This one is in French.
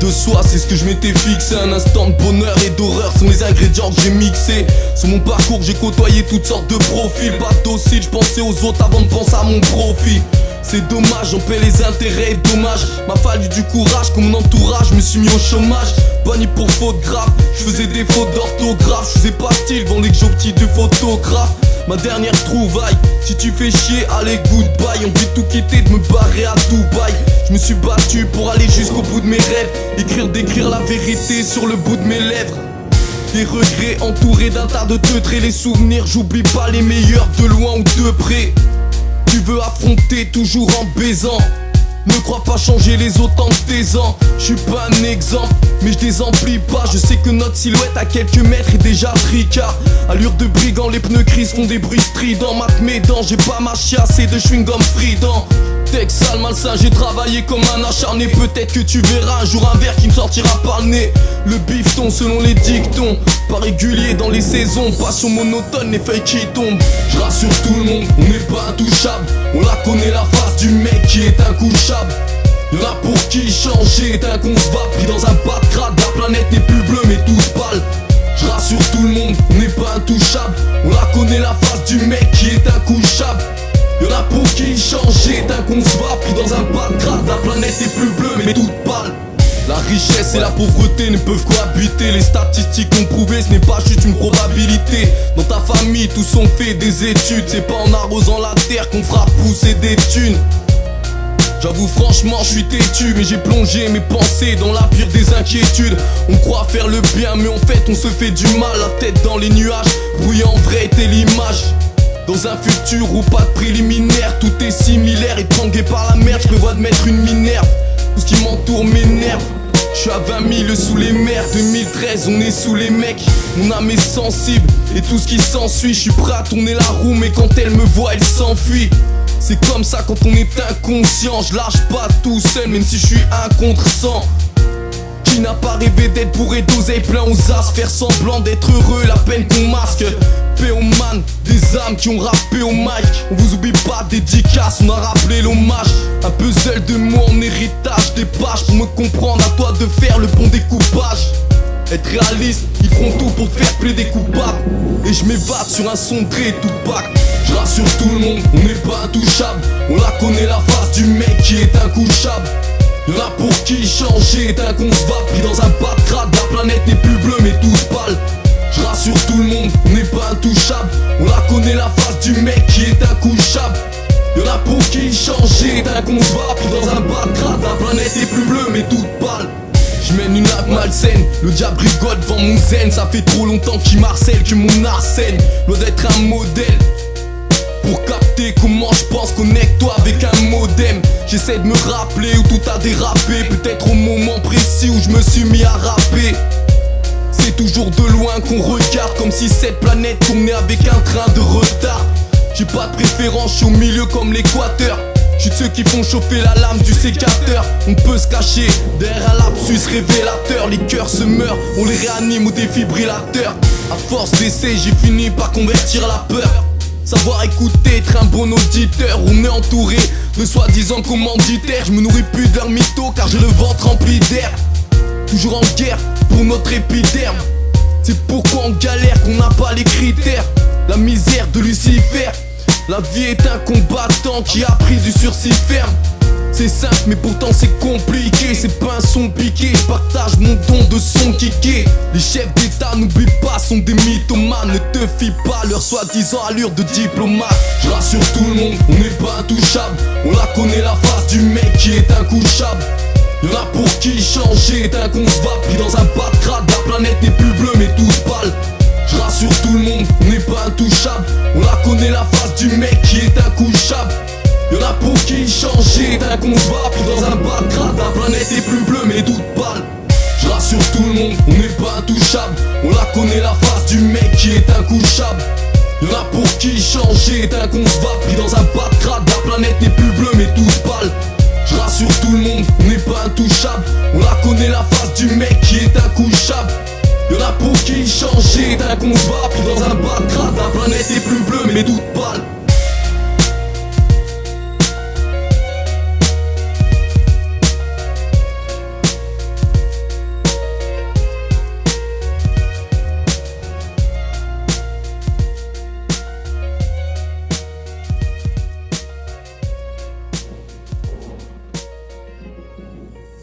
de soi, c'est ce que je m'étais fixé. Un instant de bonheur et d'horreur sont les ingrédients que j'ai mixés. Sur mon parcours j'ai côtoyé toutes sortes de profils. Pas docile, je pensais aux autres avant de penser à mon profit. C'est dommage, j'en paie les intérêts, dommage. M'a fallu du courage comme mon entourage, je me suis mis au chômage. Banni pour faute grave, je faisais des fautes d'orthographe. Je faisais pas style dans les jobs petits du photographe. Ma dernière trouvaille, si tu fais chier, allez goodbye. Envie de tout quitter, de me barrer à Dubaï. Je me suis battu pour aller jusqu'au bout de mes rêves. D'écrire la vérité sur le bout de mes lèvres. Des regrets entourés d'un tas de teutres et les souvenirs, j'oublie pas les meilleurs de loin ou de près. Tu veux affronter toujours en baisant. Ne crois pas changer les autres en te taisant. Je suis pas un exemple, mais je désemplis pas. Je sais que notre silhouette à quelques mètres est déjà tricard. Allure de brigand, les pneus gris font des bruits stridents. Mate mes dents, j'ai pas ma chiasse de chewing-gum frident. Texte sale, malsain, j'ai travaillé comme un acharné. Peut-être que tu verras un jour un verre qui me sortira par le nez. Le bifton selon les dictons, pas régulier dans les saisons. Passion monotone, les feuilles qui tombent. Je rassure tout le monde, on n'est pas intouchable. On la connaît la face du mec qui est intouchable. Y'en a pour qui changer d'un concevable. Pris dans un pas de crade, la planète n'est plus bleue mais toute pâle. Je rassure tout le monde, on n'est pas intouchable. On la connaît la face du mec qui est intouchable. Y'en a pour qui changer d'un concevable. Pris dans un pas de crade, la planète n'est plus bleue mais toute pâle. La richesse et la pauvreté ne peuvent cohabiter. Les statistiques ont prouvé, ce n'est pas juste une probabilité. Dans ta famille, tous ont fait des études. C'est pas en arrosant la terre qu'on fera pousser des thunes. J'avoue franchement je suis têtu, mais j'ai plongé mes pensées dans la pire des inquiétudes. On croit faire le bien mais en fait on se fait du mal. La tête dans les nuages, brouillé en vrai était l'image. Dans un futur où pas de préliminaire, tout est similaire. Étranglé par la merde, je prévois de mettre une minerve. Tout ce qui m'entoure m'énerve. Je suis à 20 000 sous les mers. 2013 on est sous les mecs. Mon âme est sensible et tout ce qui s'ensuit. Je suis prêt à tourner la roue mais quand elle me voit elle s'enfuit. C'est comme ça quand on est inconscient. Je lâche pas tout seul même si je suis un contre 100. Qui n'a pas rêvé d'être bourré d'oseille plein aux as. Faire semblant d'être heureux, la peine qu'on masque. Péoman, des âmes qui ont rappé au mic. On vous oublie pas, dédicace, on a rappelé l'hommage. Un puzzle de mots en héritage. Des pages pour me comprendre, à toi de faire le bon découpage. Être réaliste, ils feront tout pour faire plaider coupables. Et je m'évade sur un son très Tupac. Je rassure tout le monde, on n'est pas intouchable. On la connaît la face du mec qui est intouchable. Y'en a pour qui changer d'un concevable. Pris dans un pas de crade, la planète n'est plus bleue mais toute pâle. Je rassure tout le monde, on n'est pas intouchable. On la connaît la face du mec qui est intouchable. Y'en a pour qui changer d'un concevable. Pris dans un pas de crade, la planète n'est plus bleue mais toute pâle. Je mène une âme malsaine, le diable rigole devant mon zen. Ça fait trop longtemps qu'il marcelle que mon arsène doit être un modèle. Pour capter comment je pense, connecte-toi avec un modem. J'essaie de me rappeler où tout a dérapé. Peut-être au moment précis où je me suis mis à rapper. C'est toujours de loin qu'on regarde, comme si cette planète tournait avec un train de retard. J'ai pas de préférence, je suis au milieu comme l'équateur. Je suis de ceux qui font chauffer la lame du sécateur. On peut se cacher derrière un lapsus révélateur. Les cœurs se meurent, on les réanime au défibrillateur. À force d'essais, j'ai fini par convertir la peur. Savoir écouter, être un bon auditeur. On est entouré de soi-disant commanditaires. Je me nourris plus de leur mytho car j'ai le ventre rempli d'air. Toujours en guerre pour notre épiderme. C'est pourquoi on galère qu'on n'a pas les critères. La misère de Lucifer. La vie est un combattant qui a pris du sursis ferme. C'est simple mais pourtant c'est compliqué. C'est pas un son piqué, je partage mon don de son kické. Les chefs d'état n'oublie pas, sont des mythomanes. Ne te fie pas leur soi-disant allure de diplomate. Je rassure tout le monde, on n'est pas intouchable. On la connaît la face du mec qui est intouchable. Y'en a pour qui changer d'un concevable. Pris dans un pas de crade, la planète n'est plus bleue mais toute pâle. Je rassure tout le monde, on n'est pas intouchable. On la connaît la face du mec qui est intouchable. Y'en a pour qui changer d'un concevable. Pris dans un pas de crade, la planète est plus bleue mais toute pâle. Je rassure tout le monde, on n'est pas intouchable. On la connaît la face du mec qui est intouchable. Y'en a pour qui changer d'un concevable. Pris dans un pas de crade, la planète n'est plus bleue mais toute pâle. Je rassure tout le monde, on n'est pas intouchable. On la connaît la face du mec qui est intouchable. Y'en a pour qui changer d'un concevable. Pris dans un pas de crade, la planète est plus bleue mais toute pâle.